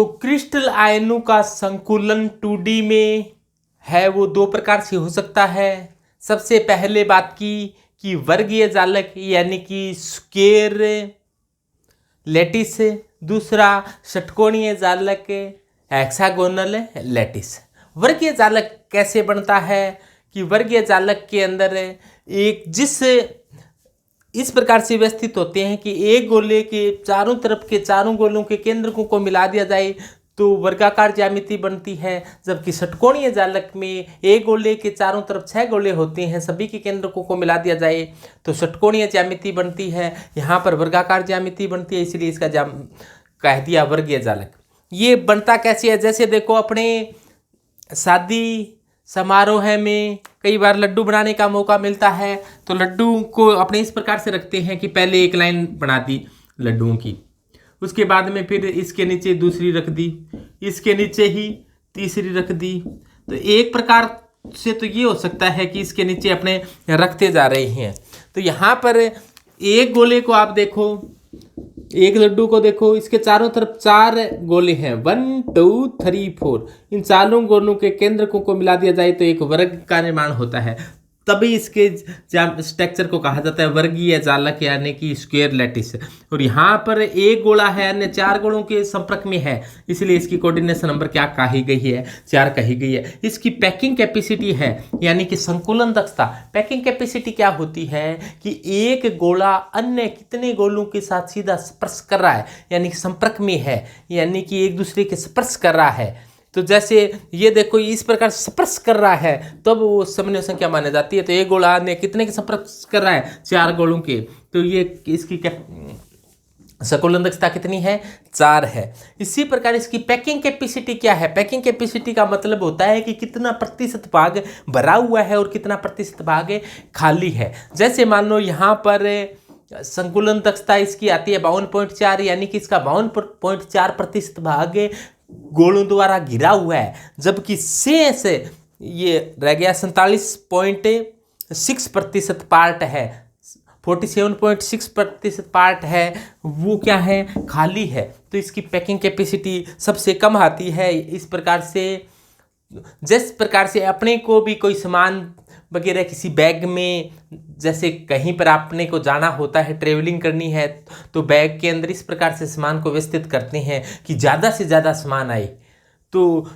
तो क्रिस्टल आयनों का संकुलन 2D में है वो दो प्रकार से हो सकता है। सबसे पहले बात की कि वर्गीय जालक यानी कि स्क्वायर लैटिस, दूसरा षटकोणीय जालक हेक्सागोनल लैटिस। वर्गीय जालक कैसे बनता है कि वर्गीय जालक के अंदर एक इस प्रकार से व्यवस्थित होते हैं कि एक गोले के चारों तरफ के चारों गोलों के केंद्रकों को मिला दिया जाए तो वर्गाकार ज्यामिति बनती है, जबकि षटकोणीय जालक में एक गोले के चारों तरफ 6 गोले होते हैं, सभी के केंद्रकों को मिला दिया जाए तो षटकोणीय ज्यामिति बनती है। यहाँ पर वर्गाकार ज्यामिति बनती है, इसलिए इसका कह दिया वर्गीय जालक। ये बनता कैसे है, जैसे देखो अपने शादी समारोह में कई बार लड्डू बनाने का मौका मिलता है तो लड्डू को अपने इस प्रकार से रखते हैं कि पहले एक लाइन बना दी लड्डुओं की, उसके बाद में फिर इसके नीचे दूसरी रख दी, इसके नीचे ही तीसरी रख दी। तो एक प्रकार से तो ये हो सकता है कि इसके नीचे अपने रखते जा रहे हैं। तो यहाँ पर एक गोले को आप देखो, एक लड्डू को देखो, इसके चारों तरफ 4 गोले हैं, 1 2 3 4। इन चारों गोलों के केंद्रकों को मिला दिया जाए तो एक वर्ग का निर्माण होता है, तभी इसके स्ट्रक्चर को कहा जाता है वर्गीय जालक यानी कि स्क्वायर लैटिस। और यहाँ पर एक गोला है अन्य 4 गोलों के संपर्क में है, इसलिए इसकी कोऑर्डिनेशन नंबर क्या कही गई है, 4 कही गई है। इसकी पैकिंग कैपेसिटी है यानी कि संकुलन दक्षता। पैकिंग कैपेसिटी क्या होती है कि एक गोला अन्य कितने गोलों के साथ सीधा स्पर्श कर रहा है यानी कि संपर्क में है, यानी कि एक दूसरे के स्पर्श कर रहा है। तो जैसे ये देखो इस प्रकार स्पर्श कर रहा है तब तो वो समन्वय संख्या मानी जाती है। तो एक गोला ने कितने के संपर्क कर रहा है, 4 गोलों के, तो ये इसकी संकुलन दक्षता कितनी है, 4 है। इसी प्रकार इसकी पैकिंग कैपेसिटी क्या है। पैकिंग कैपेसिटी का मतलब होता है कि कितना प्रतिशत भाग भरा हुआ है और कितना प्रतिशत भाग खाली है। जैसे मान लो यहाँ पर संकुलन दक्षता इसकी आती है 52.4 यानी कि इसका 52.4% भाग गोलों द्वारा घिरा हुआ है, जबकि शेष ये रह गया 47.6% पार्ट है, 47.6% पार्ट है वो क्या है, खाली है। तो इसकी पैकिंग कैपेसिटी सबसे कम आती है। इस प्रकार से जिस प्रकार से अपने को भी कोई सामान वगैरह किसी बैग में, जैसे कहीं पर आपने को जाना होता है, ट्रेवलिंग करनी है, तो बैग के अंदर इस प्रकार से सामान को व्यवस्थित करते हैं कि ज़्यादा से ज़्यादा सामान आए। तो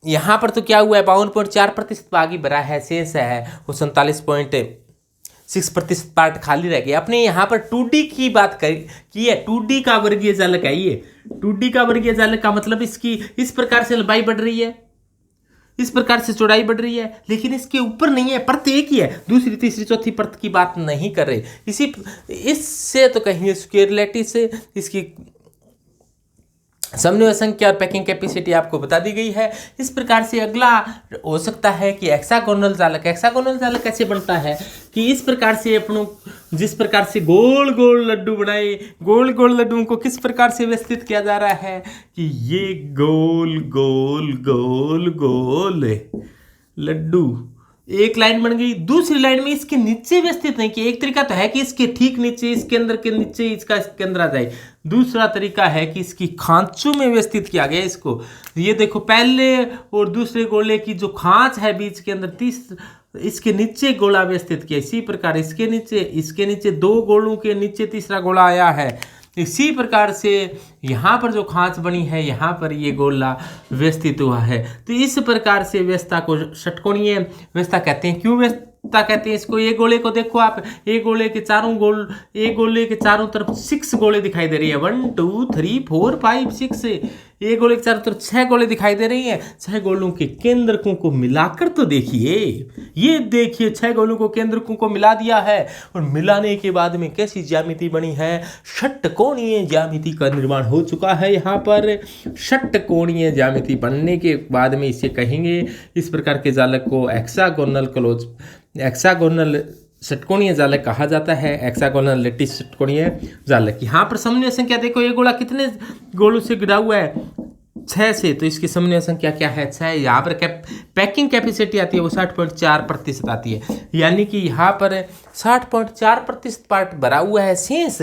यहाँ पर तो क्या हुआ है, 52.4% भाग ही भरा है, शेष है वो 47.6% पार्ट खाली रह गया। अपने यहाँ पर 2D की बात की है, 2D का वर्गीय जालक है ये। 2D का वर्गीय जालक का मतलब इसकी इस प्रकार से लंबाई बढ़ रही है, इस प्रकार से चौड़ाई बढ़ रही है, लेकिन इसके ऊपर नहीं है, परत एक ही है, दूसरी तीसरी चौथी परत की बात नहीं कर रहे। इससे तो कहेंगे स्क्वायर लैटिस। इसकी समन्वय संख्या और पैकिंग कैपेसिटी आपको बता दी गई है। इस प्रकार से अगला हो सकता है कि हेक्सागोनल जालक। हेक्सागोनल जालक कैसे बनता है कि इस प्रकार से अपनों जिस प्रकार से गोल गोल लड्डू बनाए, गोल गोल लड्डुओं को किस प्रकार से व्यवस्थित किया जा रहा है कि ये गोल गोल गोल गोल लड्डू एक लाइन बन गई, दूसरी लाइन में इसके नीचे व्यवस्थित नहीं कि एक तरीका तो है कि इसके ठीक नीचे, इसके अंदर के नीचे इसका इसके अंदर आ जाए, दूसरा तरीका है कि इसकी खांचों में व्यवस्थित किया गया इसको। ये देखो पहले और दूसरे गोले की जो खांच है बीच के अंदर, इसके नीचे गोला व्यवस्थित किया। इसी प्रकार इसके नीचे 2 गोलों के नीचे तीसरा गोला आया है। इसी प्रकार से यहाँ पर जो खांच बनी है यहाँ पर ये गोला व्यवस्थित हुआ है। तो इस प्रकार से व्यवस्था को षटकोणीय व्यवस्था कहते हैं। क्यों व्यवस्था कहते हैं इसको, ये गोले को देखो आप, एक गोले के चारों तरफ 6 गोले दिखाई दे रही है, 1 2 3 4 5 6। एक गोले के चारों तरफ 6 गोले दिखाई दे रही हैं। 6 गोलों के केंद्रकों को मिलाकर तो देखिए, ये देखिए 6 गोलों को केंद्रकों को मिला दिया है और मिलाने के बाद में कैसी ज्यामिति बनी है, षटकोणीय ज्यामिति का निर्माण हो चुका है। यहाँ पर षटकोणीय ज्यामिति बनने के बाद में इसे कहेंगे, इस प्रकार के जालक को हेक्सागोनल षटकोणीय जालक कहा जाता है, हेक्सागोनल लैटिस षटकोणीय जालक। यहाँ पर समन्वय संख्या देखो, ये गोला कितने गोलों से घिरा हुआ है, 6 से, तो इसकी समन्वय संख्या क्या है, 6। यहाँ पर पैकिंग कैपेसिटी आती है वो 60.4% आती है, यानी कि यहाँ पर 60.4% पार्ट भरा हुआ है, शेष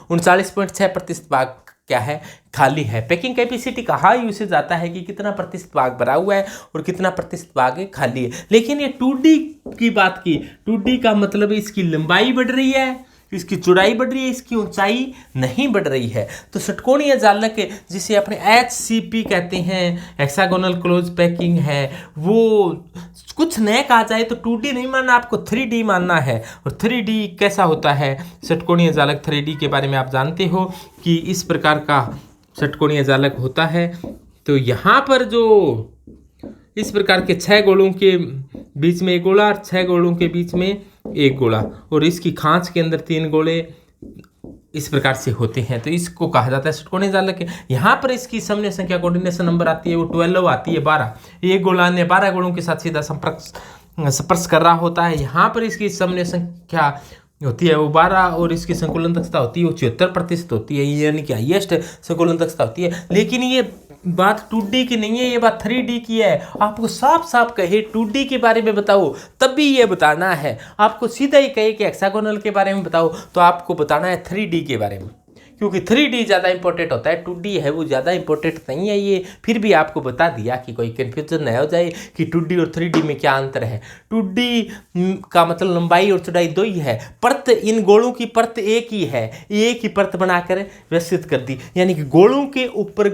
39.6% भाग क्या है, खाली है। पैकिंग कैपेसिटी कहाँ यूसेज आता है कि कितना प्रतिशत भाग भरा हुआ है और कितना प्रतिशत भाग खाली है। लेकिन ये 2D की बात की, 2D का मतलब इसकी लंबाई बढ़ रही है, इसकी चौड़ाई बढ़ रही है, इसकी ऊंचाई नहीं बढ़ रही है। तो षटकोणीय जालक जिसे अपने HCP कहते हैं, हेक्सागोनल क्लोज पैकिंग है, वो कुछ नया कहा जाए तो 2D नहीं मानना, आपको 3D मानना है। और 3D कैसा होता है, षटकोणीय जालक 3D के बारे में आप जानते हो कि इस प्रकार का षटकोणीय जालक होता है। तो यहाँ पर जो इस प्रकार के 6 गोलों के बीच में एक गोला और 6 गोलों के बीच में एक गोला और इसकी खांच के अंदर 3 गोले इस प्रकार से होते हैं, तो इसको कहा जाता है षटकोणीय जालक। यहाँ पर इसकी समन्वय संख्या कोऑर्डिनेशन नंबर आती है वो 12 आती है, 12। एक गोला ने 12 गोलों के साथ सीधा स्पर्श कर रहा होता है। यहाँ पर इसकी समन्वय संख्या होती है वो 12 और इसकी संकुलन दक्षता होती है वो 74% होती है, यानी कि हाईएस्ट संकुलन दक्षता होती है। लेकिन ये बात 2D की नहीं है, ये बात 3D की है। आपको साफ साफ कहे 2D के बारे में बताओ तब भी ये बताना है, आपको सीधा ही कहे कि हेक्सागोनल के बारे में बताओ तो आपको बताना है 3D के बारे में, क्योंकि 3D ज़्यादा इंपॉर्टेंट होता है, 2D है वो ज़्यादा इंपॉर्टेंट नहीं है। ये फिर भी आपको बता दिया कि कोई कन्फ्यूजन नहीं हो जाए कि 2D और 3D में क्या अंतर है। 2D का मतलब लंबाई और चौड़ाई 2 ही है, परत इन गोलों की परत एक ही है, एक ही परत बनाकर व्यवस्थित कर दी, यानी कि गोलों के ऊपर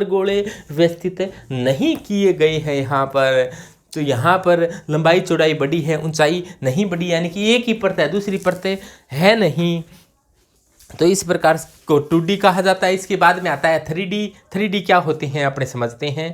गोले व्यवस्थित नहीं किए गए हैं यहाँ पर। तो यहाँ पर लंबाई चौड़ाई बड़ी है, ऊंचाई नहीं बढ़ी, यानी कि एक ही परत है, दूसरी परतें है नहीं। तो इस प्रकार को 2D कहा जाता है। इसके बाद में आता है 3D। 3D क्या होते हैं अपने समझते हैं।